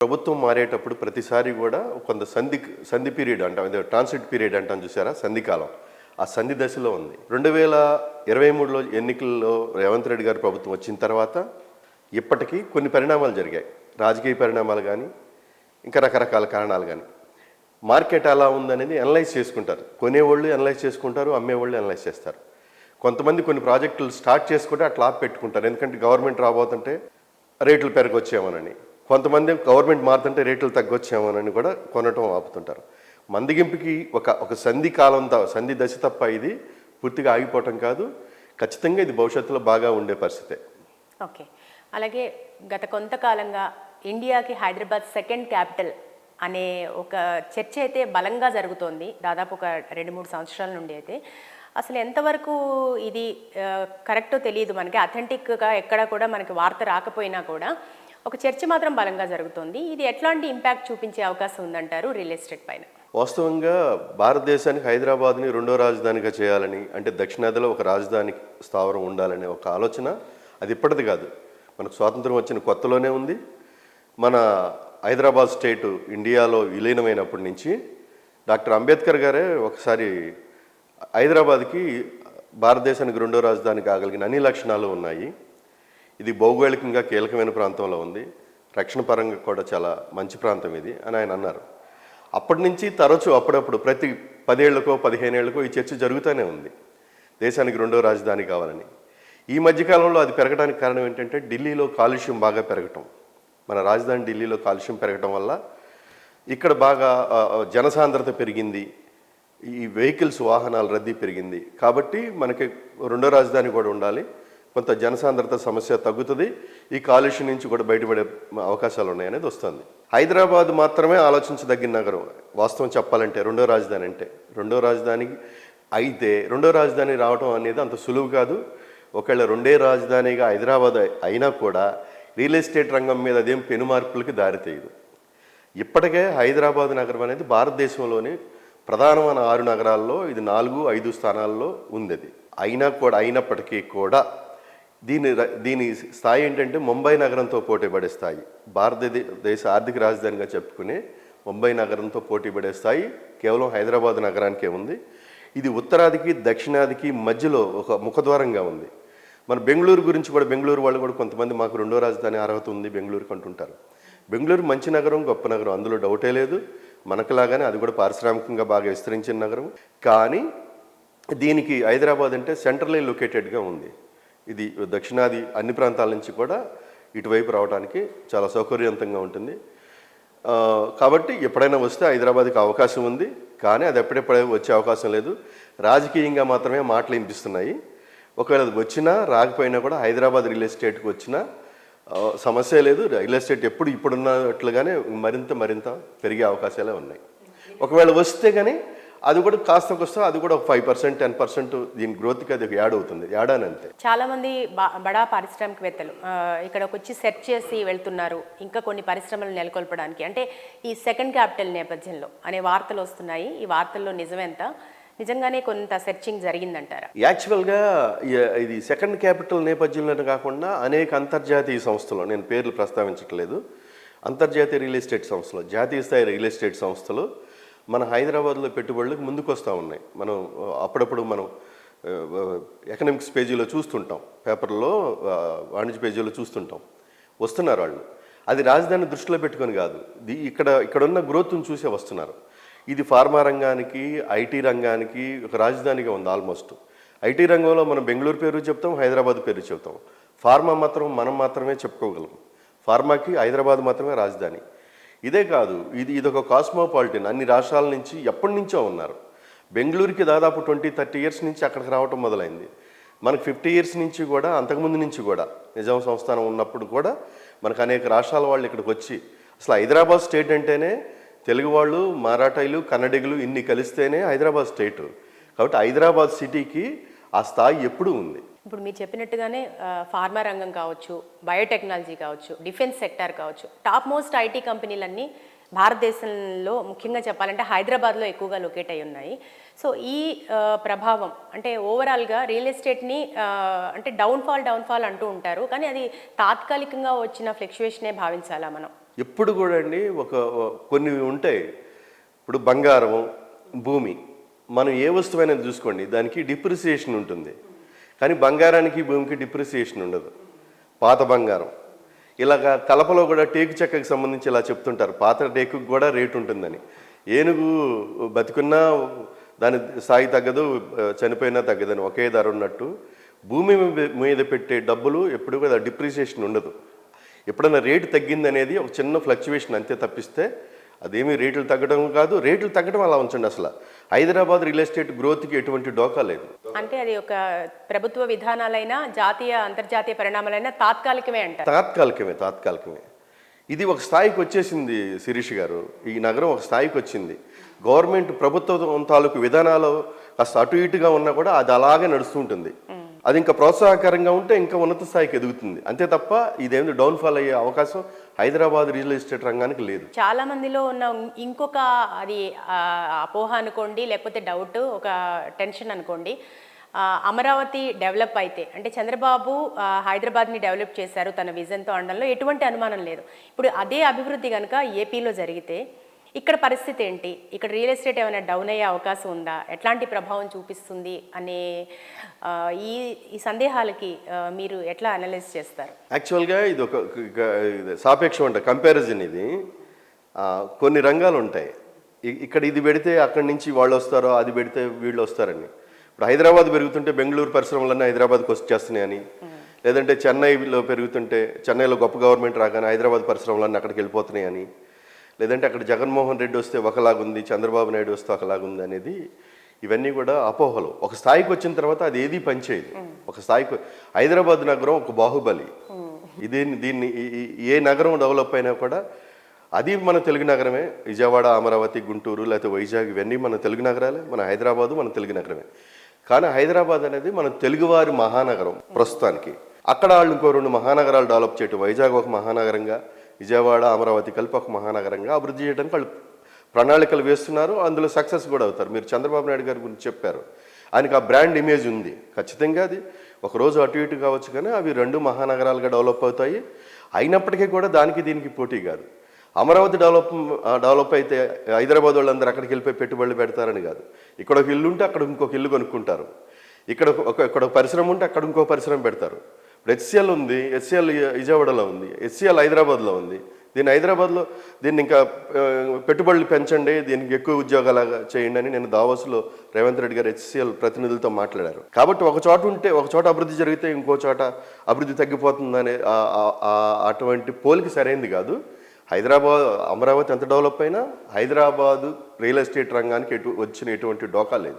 ప్రభుత్వం మారేటప్పుడు ప్రతిసారి కూడా కొంత సంధి పీరియడ్ అంటాం, అదే ట్రాన్సిట్ పీరియడ్ అంటాం చూసారా, సంధికాలం. ఆ సంధి దశలో ఉంది. 2023లో ఎన్నికల్లో రేవంత్ రెడ్డి గారి ప్రభుత్వం వచ్చిన తర్వాత ఇప్పటికీ కొన్ని పరిణామాలు జరిగాయి. రాజకీయ పరిణామాలు కానీ, ఇంకా రకరకాల కారణాలు కానీ. మార్కెట్ ఎలా ఉందనేది అనలైజ్ చేసుకుంటారు. కొనేవాళ్ళు అనలైజ్ చేసుకుంటారు, అమ్మేవాళ్ళు అనలైజ్ చేస్తారు. కొంతమంది కొన్ని ప్రాజెక్టులు స్టార్ట్ చేసుకుంటే అట్లా పెట్టుకుంటారు, ఎందుకంటే గవర్నమెంట్ రాబోతుంటే రేట్లు పెరగొచ్చేమోనని. కొంతమంది గవర్నమెంట్ మారుతుంటే రేట్లు తగ్గొచ్చేమోనని కూడా కొనటం ఆపుతుంటారు. మందగింపుకి ఒక సంధి కాలం, సంధి దశ తప్ప ఇది పూర్తిగా ఆగిపోవటం కాదు. ఖచ్చితంగా ఇది భవిష్యత్తులో బాగా ఉండే పరిస్థితే. ఓకే. అలాగే గత కొంతకాలంగా ఇండియాకి హైదరాబాద్ సెకండ్ క్యాపిటల్ అనే ఒక చర్చ అయితే బలంగా జరుగుతోంది, దాదాపు ఒక 2-3 సంవత్సరాల నుండి. అయితే అసలు ఎంతవరకు ఇది కరెక్టో తెలియదు మనకి, అథెంటిక్గా ఎక్కడ కూడా మనకి వార్త రాకపోయినా కూడా ఒక చర్చ మాత్రం బలంగా జరుగుతుంది. ఇది ఎట్లాంటి ఇంపాక్ట్ చూపించే అవకాశం ఉందంటారు రియల్ ఎస్టేట్ పైన? వాస్తవంగా భారతదేశానికి హైదరాబాద్ని రెండో రాజధానిగా చేయాలని, అంటే దక్షిణాదిలో ఒక రాజధాని స్థావరం ఉండాలనే ఒక ఆలోచన అది ఇప్పటిది కాదు. మనకు స్వాతంత్రం వచ్చిన కొత్తలోనే ఉంది. మన హైదరాబాద్ స్టేటు ఇండియాలో విలీనమైనప్పటి నుంచి డాక్టర్ అంబేద్కర్ గారే ఒకసారి హైదరాబాద్కి భారతదేశానికి రెండో రాజధాని కాగలిగిన అన్ని లక్షణాలు ఉన్నాయి, ఇది భౌగోళికంగా కీలకమైన ప్రాంతంలో ఉంది, రక్షణ పరంగా కూడా చాలా మంచి ప్రాంతం ఇది అని ఆయన అన్నారు. అప్పటి నుంచి తరచూ అప్పుడప్పుడు ప్రతి 10 ఏళ్లకో 15 ఏళ్లకో ఈ చర్చ జరుగుతూనే ఉంది, దేశానికి రెండో రాజధాని కావాలని. ఈ మధ్యకాలంలో అది పెరగడానికి కారణం ఏంటంటే ఢిల్లీలో కాలుష్యం బాగా పెరగటం. మన రాజధాని ఢిల్లీలో కాలుష్యం పెరగటం వల్ల ఇక్కడ బాగా జనసాంద్రత పెరిగింది, ఈ వెహికల్స్ వాహనాల రద్దీ పెరిగింది. కాబట్టి మనకి రెండో రాజధాని కూడా ఉండాలి, కొంత జనసాంద్రత సమస్య తగ్గుతుంది, ఈ కాలుష్యం నుంచి కూడా బయటపడే అవకాశాలు ఉన్నాయనేది వస్తుంది. హైదరాబాద్ మాత్రమే ఆలోచించదగిన నగరం వాస్తవం చెప్పాలంటే రెండో రాజధాని అంటే. రెండో రాజధాని అయితే రెండో రాజధాని రావడం అనేది అంత సులువు కాదు. ఒకవేళ రెండే రాజధానిగా హైదరాబాద్ అయినా కూడా రియల్ ఎస్టేట్ రంగం మీద అదేం పెనుమార్పులకి దారితీయదు. ఇప్పటికే హైదరాబాద్ నగరం అనేది భారతదేశంలోని ప్రధానమైన 6 నగరాల్లో ఇది 4-5 స్థానాల్లో ఉంది. అది అయినప్పటికీ కూడా దీని స్థాయి ఏంటంటే ముంబై నగరంతో పోటీపడే స్థాయి. భారతదేశ ఆర్థిక రాజధానిగా చెప్పుకునే ముంబై నగరంతో పోటీపడే స్థాయి కేవలం హైదరాబాద్ నగరానికే ఉంది. ఇది ఉత్తరాదికి దక్షిణాదికి మధ్యలో ఒక ముఖద్వారంగా ఉంది. మన బెంగళూరు గురించి కూడా, బెంగళూరు వాళ్ళు కూడా కొంతమంది మాకు రెండో రాజధాని అర్హత ఉంది బెంగళూరుకి అంటుంటారు. బెంగళూరు మంచి నగరం, గొప్ప నగరం, అందులో డౌటే లేదు. మనకులాగానే అది కూడా పారిశ్రామికంగా బాగా విస్తరించిన నగరం. కానీ దీనికి హైదరాబాద్ అంటే సెంట్రల్లీ లొకేటెడ్గా ఉంది. ఇది దక్షిణాది అన్ని ప్రాంతాల నుంచి కూడా ఇటువైపు రావడానికి చాలా సౌకర్యవంతంగా ఉంటుంది. కాబట్టి ఎప్పుడైనా వస్తే హైదరాబాద్కి అవకాశం ఉంది, కానీ అది ఎప్పుడెప్పుడే వచ్చే అవకాశం లేదు. రాజకీయంగా మాత్రమే మాటలు వినిపిస్తున్నాయి. ఒకవేళ అది వచ్చినా రాకపోయినా కూడా హైదరాబాద్ రియల్ ఎస్టేట్కి వచ్చినా సమస్య లేదు. రియల్ ఎస్టేట్ ఇప్పుడున్నట్లుగానే మరింత పెరిగే అవకాశాలే ఉన్నాయి. ఒకవేళ వస్తే కానీ అది కూడా కాస్త అది కూడా 5%, 10% దీని గ్రోత్కి అది యాడ్ అవుతుంది, యాడ్ అని అంతే. చాలామంది బడా పారిశ్రామికవేత్తలు ఇక్కడికి వచ్చి సెర్చ్ చేసి వెళ్తున్నారు ఇంకా కొన్ని పరిశ్రమలు నెలకొల్పడానికి. అంటే ఈ సెకండ్ క్యాపిటల్ నేపథ్యంలో అనే వార్తలు వస్తున్నాయి. ఈ వార్తల్లో నిజమెంత? నిజంగానే కొంత సెర్చింగ్ జరిగిందంటారా? యాక్చువల్గా ఇది సెకండ్ క్యాపిటల్ నేపథ్యంలోనే కాకుండా అనేక అంతర్జాతీయ సంస్థలు, నేను పేర్లు ప్రస్తావించట్లేదు, అంతర్జాతీయ రియల్ ఎస్టేట్ సంస్థలు, జాతీయ స్థాయి రియల్ ఎస్టేట్ సంస్థలు మన హైదరాబాద్లో పెట్టుబడులకు ముందుకు వస్తూ ఉన్నాయి. మనం అప్పుడప్పుడు ఎకనామిక్స్ పేజీలో చూస్తుంటాం, పేపర్లో వాణిజ్య పేజీలో చూస్తుంటాం, వస్తున్నారు వాళ్ళు. అది రాజధాని దృష్టిలో పెట్టుకొని కాదు, ఇక్కడున్న గ్రోత్ను చూసే వస్తున్నారు. ఇది ఫార్మా రంగానికి, ఐటీ రంగానికి ఒక రాజధానిగా ఉంది ఆల్మోస్ట్. ఐటీ రంగంలో మనం బెంగళూరు పేరు చెప్తాం, హైదరాబాద్ పేరు చెప్తాం. ఫార్మా మాత్రం మనం మాత్రమే చెప్పుకోగలం. ఫార్మాకి హైదరాబాద్ మాత్రమే రాజధాని. ఇదే కాదు, ఇదొక కాస్మోపాలిటన్. అన్ని రాష్ట్రాల నుంచి ఎప్పటి నుంచో ఉన్నారు. బెంగళూరుకి దాదాపు 20-30 ఇయర్స్ నుంచి అక్కడికి రావటం మొదలైంది. మనకు 50 ఇయర్స్ నుంచి కూడా, అంతకుముందు నుంచి కూడా, నిజాం సంస్థానం ఉన్నప్పుడు కూడా మనకు అనేక రాష్ట్రాల వాళ్ళు ఇక్కడికి వచ్చి, అసలు హైదరాబాద్ స్టేట్ అంటేనే తెలుగు వాళ్ళు, మరాఠాయిలు, కన్నడిగులు ఇన్ని కలిస్తేనే హైదరాబాద్ స్టేటు. కాబట్టి హైదరాబాద్ సిటీకి ఆ స్థాయి ఎప్పుడూ ఉంది. ఇప్పుడు మీరు చెప్పినట్టుగానే ఫార్మా రంగం కావచ్చు, బయోటెక్నాలజీ కావచ్చు, డిఫెన్స్ సెక్టార్ కావచ్చు, టాప్ మోస్ట్ ఐటీ కంపెనీలన్నీ భారతదేశంలో ముఖ్యంగా చెప్పాలంటే హైదరాబాద్లో ఎక్కువగా లొకేట్ అయి ఉన్నాయి. సో ఈ ప్రభావం అంటే ఓవరాల్గా రియల్ ఎస్టేట్ని అంటే డౌన్ఫాల్ అంటూ ఉంటారు, కానీ అది తాత్కాలికంగా వచ్చిన ఫ్లక్చువేషనే భావించాలా మనం? ఎప్పుడు కూడా అండి కొన్ని ఉంటాయి. ఇప్పుడు బంగారం, భూమి, మనం ఏ వస్తువైనా చూసుకోండి దానికి డిప్రిసియేషన్ ఉంటుంది. కానీ బంగారానికి భూమికి డిప్రిసియేషన్ ఉండదు. పాత బంగారం ఇలాగా కలపలో కూడా టేకు చెక్కకి సంబంధించి ఇలా చెప్తుంటారు, పాత టేకుకి కూడా రేటు ఉంటుందని. ఏనుగు బతికున్నా దాని స్థాయి తగ్గదు, చనిపోయినా తగ్గదని ఒకే ధర ఉన్నట్టు భూమి మీద పెట్టే డబ్బులు ఎప్పుడు కూడా డిప్రిసియేషన్ ఉండదు. ఎప్పుడైనా రేటు తగ్గింది అనేది ఒక చిన్న ఫ్లక్చువేషన్ అంతే తప్పిస్తే అదేమీ రేట్లు తగ్గడం కాదు. రేట్లు తగ్గడం అలా ఉంచండి. అసలు హైదరాబాద్ రియల్ ఎస్టేట్ గ్రోత్కి ఎటువంటి డోకా లేదు. అంటే అది ఒక ప్రభుత్వ విధానాలైనా జాతీయ అంతర్జాతీయ పరిణామాలైనా తాత్కాలికమే అంటారు. తాత్కాలికమే. ఇది ఒక స్థాయికి వచ్చేసింది శిరీష్ గారు. ఈ నగరం ఒక స్థాయికి వచ్చింది. గవర్నమెంట్ ప్రభుత్వం తాలూకు విధానాలు కాస్త అటు ఇటుగా ఉన్నా కూడా అది అలాగే నడుస్తూ ఉంటుంది. అది ఇంకా ప్రోత్సాహకరంగా ఉంటే ఇంకా ఉన్నత స్థాయికి ఎదుగుతుంది. అంతే తప్ప ఇదేమి డౌన్ఫాల్ అయ్యే అవకాశం హైదరాబాద్ రియల్ ఎస్టేట్ రంగానికి లేదు. చాలా మందిలో ఉన్న ఇంకొక అది అపోహ అనుకోండి, లేకపోతే డౌట్, ఒక టెన్షన్ అనుకోండి. అమరావతి డెవలప్ అయితే అంటే చంద్రబాబు హైదరాబాద్ని డెవలప్ చేశారు తన విజన్తో అనడంలో ఎటువంటి అనుమానం లేదు. ఇప్పుడు అదే అభివృద్ధి కనుక ఏపీలో జరిగితే ఇక్కడ పరిస్థితి ఏంటి? ఇక్కడ రియల్ ఎస్టేట్ ఏమైనా డౌన్ అయ్యే అవకాశం ఉందా? ఎట్లాంటి ప్రభావం చూపిస్తుంది అనే ఈ సందేహాలకి మీరు ఎట్లా అనలైజ్ చేస్తారు? యాక్చువల్గా ఇది ఒక సాపేక్షం అంటే కంపారిజన్. ఇది కొన్ని రంగాలు ఉంటాయి. ఇక్కడ ఇది పెడితే అక్కడి నుంచి వాళ్ళు వస్తారో, అది పెడితే వీళ్ళు వస్తారని. ఇప్పుడు హైదరాబాద్ పెరుగుతుంటే బెంగళూరు పరిశ్రమలన్నీ హైదరాబాద్కి వచ్చేస్తున్నాయని, లేదంటే చెన్నైలో పెరుగుతుంటే చెన్నైలో గొప్ప గవర్నమెంట్ రాగానే హైదరాబాద్ పరిశ్రమలన్నీ అక్కడికి వెళ్ళిపోతున్నాయని, లేదంటే అక్కడ జగన్మోహన్ రెడ్డి వస్తే ఒకలాగుంది, చంద్రబాబు నాయుడు వస్తే ఒకలాగుంది అనేది ఇవన్నీ కూడా అపోహలు. ఒక స్థాయికి వచ్చిన తర్వాత అది ఏది పనిచేయదు. ఒక స్థాయికి హైదరాబాద్ నగరం ఒక బాహుబలి. దీన్ని ఏ నగరం డెవలప్ అయినా కూడా అది మన తెలుగు నగరమే. విజయవాడ, అమరావతి, గుంటూరు, లేకపోతే వైజాగ్ ఇవన్నీ మన తెలుగు నగరాలే. మన హైదరాబాదు మన తెలుగు నగరమే. కానీ హైదరాబాద్ అనేది మన తెలుగువారి మహానగరం ప్రస్తుతానికి. అక్కడ వాళ్ళు ఇంకో 2 మహానగరాలు డెవలప్ చేయటం, వైజాగ్ ఒక మహానగరంగా, విజయవాడ, అమరావతి కలిపి ఒక మహానగరంగా అభివృద్ధి చేయడానికి వాళ్ళు ప్రణాళికలు వేస్తున్నారు. అందులో సక్సెస్ కూడా అవుతారు. మీరు చంద్రబాబు నాయుడు గారి గురించి చెప్పారు. ఆయనకు ఆ బ్రాండ్ ఇమేజ్ ఉంది. ఖచ్చితంగా అది ఒకరోజు అటు ఇటు కావచ్చు, కానీ అవి 2 మహానగరాలుగా డెవలప్ అవుతాయి. అయినప్పటికీ కూడా దానికి దీనికి పోటీ కాదు. అమరావతి డెవలప్ అయితే హైదరాబాద్ వాళ్ళందరూ అక్కడికి వెళ్ళిపోయి పెట్టుబడులు పెడతారని కాదు. ఇక్కడ ఒక ఇల్లు ఉంటే అక్కడ ఇంకొక ఇల్లు కొనుక్కుంటారు. ఇక్కడ ఒక పరిశ్రమ ఉంటే అక్కడ ఇంకో పరిశ్రమ పెడతారు. ఇప్పుడు హెచ్సిఎల్ ఉంది, హెచ్సిఎల్ విజయవాడలో ఉంది, హెచ్సిఎల్ హైదరాబాద్లో ఉంది. హైదరాబాద్లో దీన్ని ఇంకా పెట్టుబడులు పెంచండి, దీనికి ఎక్కువ ఉద్యోగాలు చేయండి అని నేను దావోస్లో రేవంత్ రెడ్డి గారు హెచ్సిఎల్ ప్రతినిధులతో మాట్లాడారు. కాబట్టి ఒక చోట ఉంటే ఒక చోట అభివృద్ధి జరిగితే ఇంకో చోట అభివృద్ధి తగ్గిపోతుందనే అటువంటి పోలిక సరైనది కాదు. హైదరాబాద్, అమరావతి ఎంత డెవలప్ అయినా హైదరాబాదు రియల్ ఎస్టేట్ రంగానికి వచ్చిన ఎటువంటి డోకా లేదు.